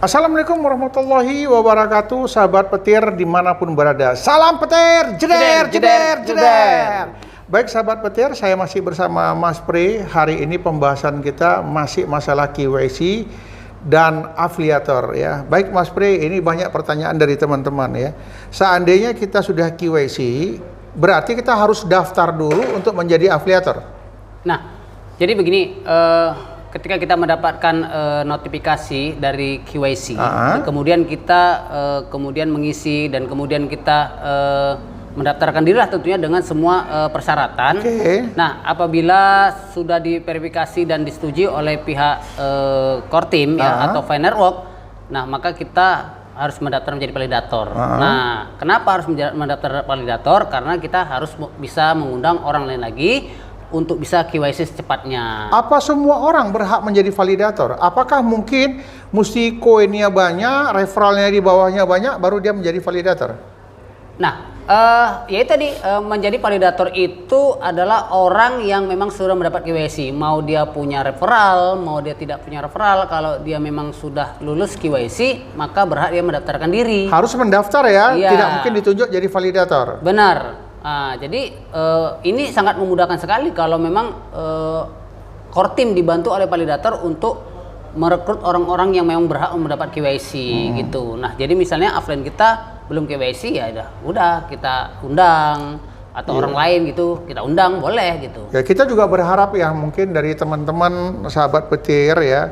Assalamualaikum warahmatullahi wabarakatuh, sahabat petir dimanapun berada. Salam petir, jeder. Baik sahabat petir, saya masih bersama Mas Pri. Hari ini pembahasan kita masih masalah KYC dan afiliator ya. Baik Mas Pri, ini banyak pertanyaan dari teman-teman ya. Seandainya kita sudah KYC, berarti kita harus daftar dulu untuk menjadi afiliator. Nah, jadi begini, ketika kita mendapatkan notifikasi dari KYC, kemudian kita kemudian mengisi dan kemudian kita mendaftarkan diri lah tentunya dengan semua persyaratan. Nah, apabila sudah diverifikasi dan disetujui oleh pihak Kortim ya, atau Finerwork, nah maka kita harus mendaftar menjadi validator. Nah, kenapa harus mendaftar validator? Karena kita harus bisa mengundang orang lain lagi untuk bisa KYC secepatnya. Apa semua orang berhak menjadi validator? Apakah mungkin mesti koinnya banyak, referralnya di bawahnya banyak, baru dia menjadi validator? Nah, ya tadi menjadi validator itu adalah orang yang memang sudah mendapat KYC. Mau dia punya referral, mau dia tidak punya referral, kalau dia memang sudah lulus KYC, maka berhak dia mendaftarkan diri. Harus mendaftar ya? Iya. Tidak mungkin ditunjuk jadi validator. Benar. Nah, jadi ini sangat memudahkan sekali kalau memang Kortim dibantu oleh validator untuk merekrut orang-orang yang memang berhak mendapat KYC gitu. Nah, jadi misalnya offline kita belum KYC ya udah kita undang atau orang lain gitu kita undang boleh gitu. Ya kita juga berharap ya mungkin dari teman-teman sahabat petir ya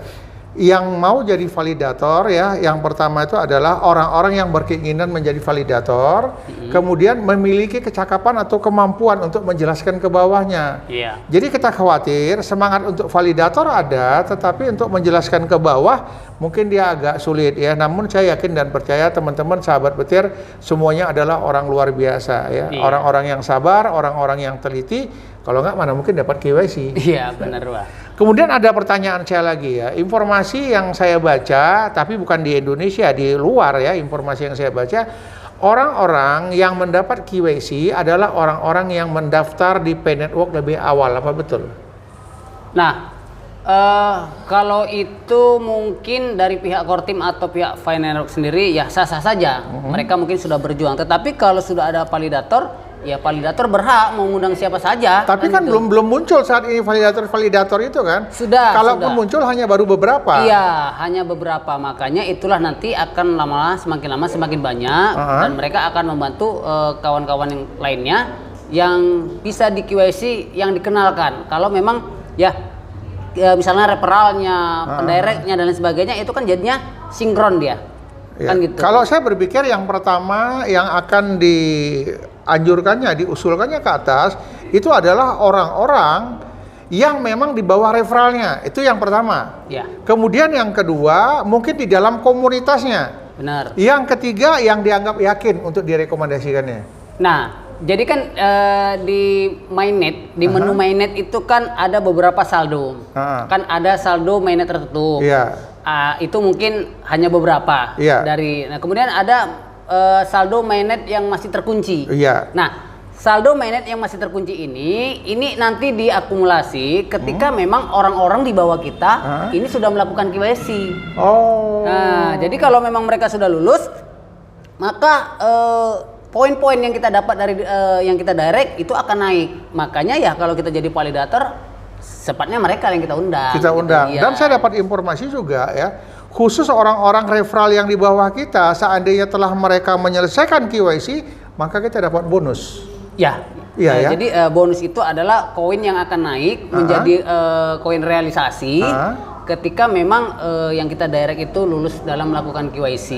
yang mau jadi validator ya, yang pertama itu adalah orang-orang yang berkeinginan menjadi validator, kemudian memiliki kecakapan atau kemampuan untuk menjelaskan ke bawahnya. Jadi kita khawatir semangat untuk validator ada, tetapi untuk menjelaskan ke bawah mungkin dia agak sulit ya. Namun saya yakin dan percaya teman-teman sahabat petir semuanya adalah orang luar biasa ya, orang-orang yang sabar, orang-orang yang teliti. Kalau nggak mana mungkin dapat KYC. Iya benar Pak. Kemudian ada pertanyaan saya lagi ya, informasi yang saya baca, tapi bukan di Indonesia, di luar ya, informasi yang saya baca, orang-orang yang mendapat KYC adalah orang-orang yang mendaftar di Finerwork lebih awal, apa betul? Nah, kalau itu mungkin dari pihak Kortim atau pihak Finerwork sendiri ya sah-sah saja, mereka mungkin sudah berjuang, tetapi kalau sudah ada validator, ya validator berhak mengundang siapa saja. Tapi kan belum muncul saat ini validator itu kan? Sudah. Kalaupun muncul hanya baru beberapa. Iya, hanya beberapa. Makanya itulah nanti akan lama semakin banyak dan mereka akan membantu kawan-kawan yang lainnya yang bisa di KYC yang dikenalkan. Kalau memang ya misalnya referralnya, pendirectnya dan lain sebagainya itu kan jadinya sinkron dia. Ya. Kan gitu. Kalau saya berpikir yang pertama yang akan dianjurkannya, diusulkannya ke atas itu adalah orang-orang yang memang di bawah referralnya. Itu yang pertama. Ya. Kemudian yang kedua mungkin di dalam komunitasnya. Benar. Yang ketiga yang dianggap yakin untuk direkomendasikannya. Nah, jadi kan di mainnet, di menu mainnet itu kan ada beberapa saldo. Kan ada saldo mainnet tertentu. Iya. Itu mungkin hanya beberapa dari. Nah, kemudian ada saldo mainnet yang masih terkunci. Nah, saldo mainnet yang masih terkunci ini nanti diakumulasi ketika memang orang-orang di bawah kita ini sudah melakukan KYC. Nah, jadi kalau memang mereka sudah lulus, maka poin-poin yang kita dapat dari yang kita direct itu akan naik. Makanya ya kalau kita jadi validator, sepatnya mereka yang kita undang. Kita undang. Gitu, dan saya dapat informasi juga ya, khusus orang-orang referral yang di bawah kita, seandainya telah mereka menyelesaikan KYC, maka kita dapat bonus. Ya. Iya, ya. Jadi bonus itu adalah koin yang akan naik menjadi koin realisasi ketika memang yang kita direct itu lulus dalam melakukan KYC.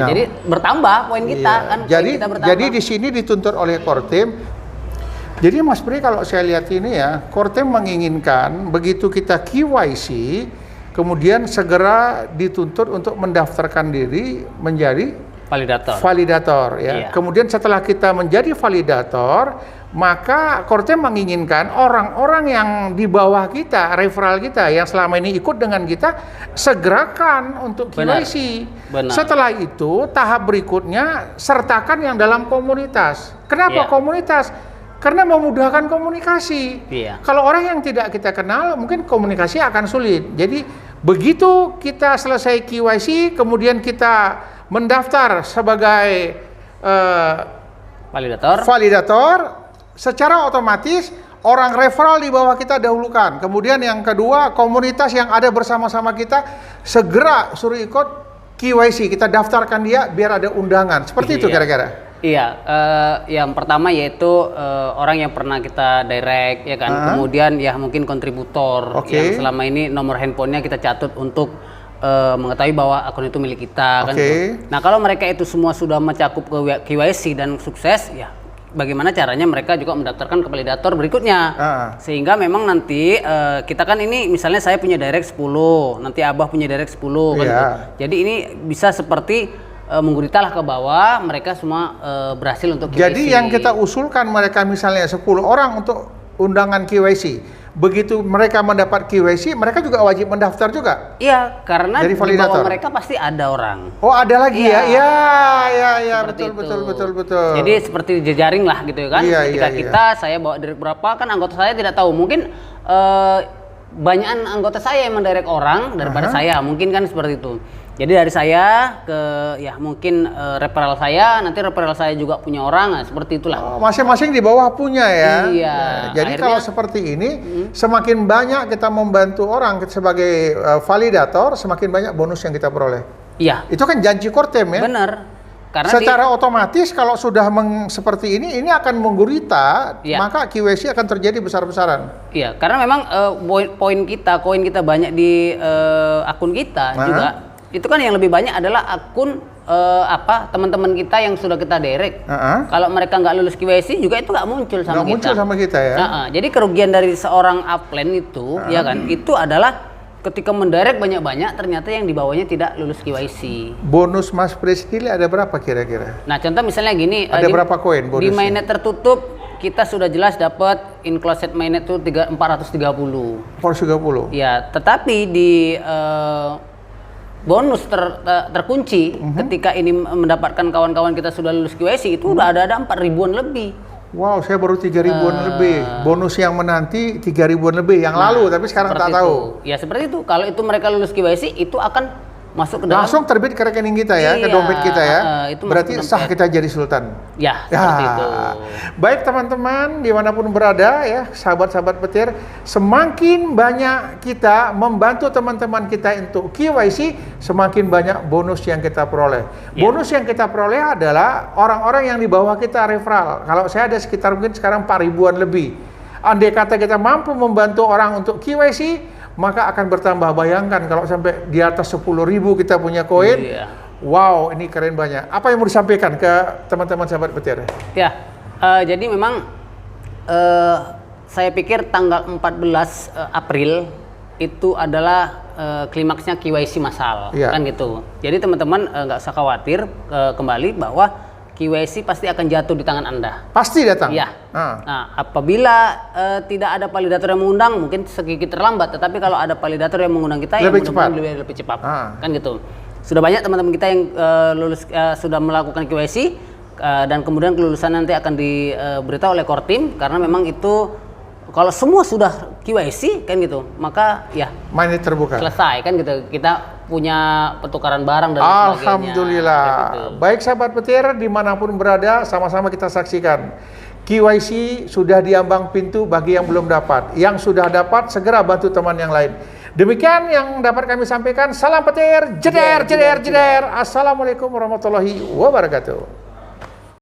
Jadi bertambah poin kita kan. Jadi di sini dituntut oleh Kortim. Jadi Mas Pri, kalau saya lihat ini ya, Kortim menginginkan begitu kita KYC, kemudian segera dituntut untuk mendaftarkan diri menjadi validator ya. Kemudian setelah kita menjadi validator, maka Kortim menginginkan orang-orang yang di bawah kita, referral kita yang selama ini ikut dengan kita, segerakan untuk KYC. Setelah itu tahap berikutnya sertakan yang dalam komunitas. Kenapa komunitas? Karena memudahkan komunikasi. Kalau orang yang tidak kita kenal, mungkin komunikasi akan sulit. Jadi Begitu kita selesai KYC, kemudian kita mendaftar sebagai validator, secara otomatis orang referral di bawah kita dahulukan. Kemudian yang kedua, komunitas yang ada bersama-sama kita segera suruh ikut KYC, kita daftarkan dia biar ada undangan. Seperti itu kira-kira. Iya, yang pertama yaitu orang yang pernah kita direct, ya kan. Kemudian ya mungkin kontributor yang selama ini nomor handphonenya kita catat untuk mengetahui bahwa akun itu milik kita, kan. Gitu. Nah, kalau mereka itu semua sudah mencakup ke KYC dan sukses, ya bagaimana caranya mereka juga mendaftarkan ke validator berikutnya. Sehingga memang nanti kita kan ini misalnya saya punya direct 10, nanti Abah punya direct 10 kan gitu. Jadi ini bisa seperti mengguritalah ke bawah, mereka semua berhasil untuk KYC. Jadi yang kita usulkan mereka misalnya 10 orang untuk undangan KYC. Begitu mereka mendapat KYC, mereka juga wajib mendaftar juga. Iya, karena di bawah mereka pasti ada orang. Oh, ada lagi ya? Iya, betul. Jadi seperti jejaring lah gitu kan. Ketika kita, saya bawa direct berapa, kan anggota saya tidak tahu. Mungkin banyakan anggota saya yang mendirect orang daripada saya, mungkin kan seperti itu. Jadi dari saya ke ya mungkin referral saya, nanti referral saya juga punya orang, nah, seperti itulah. Masing-masing di bawah punya ya. Iya. Jadi kalau seperti ini, semakin banyak kita membantu orang sebagai validator, semakin banyak bonus yang kita peroleh. Iya. Itu kan janji Kortem ya. Benar. Karena secara otomatis kalau sudah seperti ini akan menggurita, maka KYC akan terjadi besar-besaran. Iya, karena memang koin kita banyak di akun kita juga. Itu kan yang lebih banyak adalah akun teman-teman kita yang sudah kita direct. Kalau mereka nggak lulus KYC juga itu nggak muncul sama kita. Nggak muncul sama kita ya. Jadi kerugian dari seorang upline itu, ya kan, itu adalah ketika mendirect banyak-banyak ternyata yang di bawahnya tidak lulus KYC. Bonus Mas Presiden ada berapa kira-kira? Nah, contoh misalnya gini. Ada berapa koin bonusnya? Di mainnet tertutup kita sudah jelas dapat in-closet mainnet itu 430. 430. Ya, tetapi di bonus terkunci ketika ini mendapatkan kawan-kawan kita sudah lulus KYC itu udah ada 4 ribuan lebih. Wow, saya baru 3 ribuan lebih. Bonus yang menanti 3 ribuan lebih yang lalu, tapi sekarang tak tahu. Ya seperti itu. Kalau itu mereka lulus KYC itu akan masuk ke dalam. Langsung terbit ke rekening kita ya, ke dompet kita ya. Itu berarti sah kita jadi sultan. Ya, seperti itu. Baik teman-teman, dimanapun berada ya, sahabat-sahabat petir, semakin banyak kita membantu teman-teman kita untuk KYC, semakin banyak bonus yang kita peroleh. Bonus yang kita peroleh adalah orang-orang yang di bawah kita referral. Kalau saya ada sekitar mungkin sekarang 4 ribuan lebih. Andai kata kita mampu membantu orang untuk KYC, maka akan bertambah. Bayangkan kalau sampai di atas 10.000 kita punya koin. Wow, ini keren banyak. Apa yang mau disampaikan ke teman-teman sahabat petir? Ya, jadi memang saya pikir tanggal 14 April itu adalah klimaksnya KYC massal, kan gitu. Jadi teman-teman nggak usah khawatir kembali bahwa KYC pasti akan jatuh di tangan Anda. Pasti datang? Iya. Nah, apabila tidak ada validator yang mengundang, mungkin sedikit terlambat. Tetapi kalau ada validator yang mengundang kita, lebih lebih cepat. Kan gitu. Sudah banyak teman-teman kita yang lulus sudah melakukan KYC, dan kemudian kelulusan nanti akan diberitahu oleh Kortim, karena memang itu kalau semua sudah KYC kan gitu, maka ya mainnet terbuka. Selesai kan gitu. Kita punya pertukaran barang dan sebagainya. Alhamdulillah. Gitu. Baik sahabat petir, dimanapun berada, sama-sama kita saksikan. KYC sudah diambang pintu bagi yang belum dapat. Yang sudah dapat, segera bantu teman yang lain. Demikian yang dapat kami sampaikan. Salam petir, jeder. Assalamualaikum warahmatullahi wabarakatuh.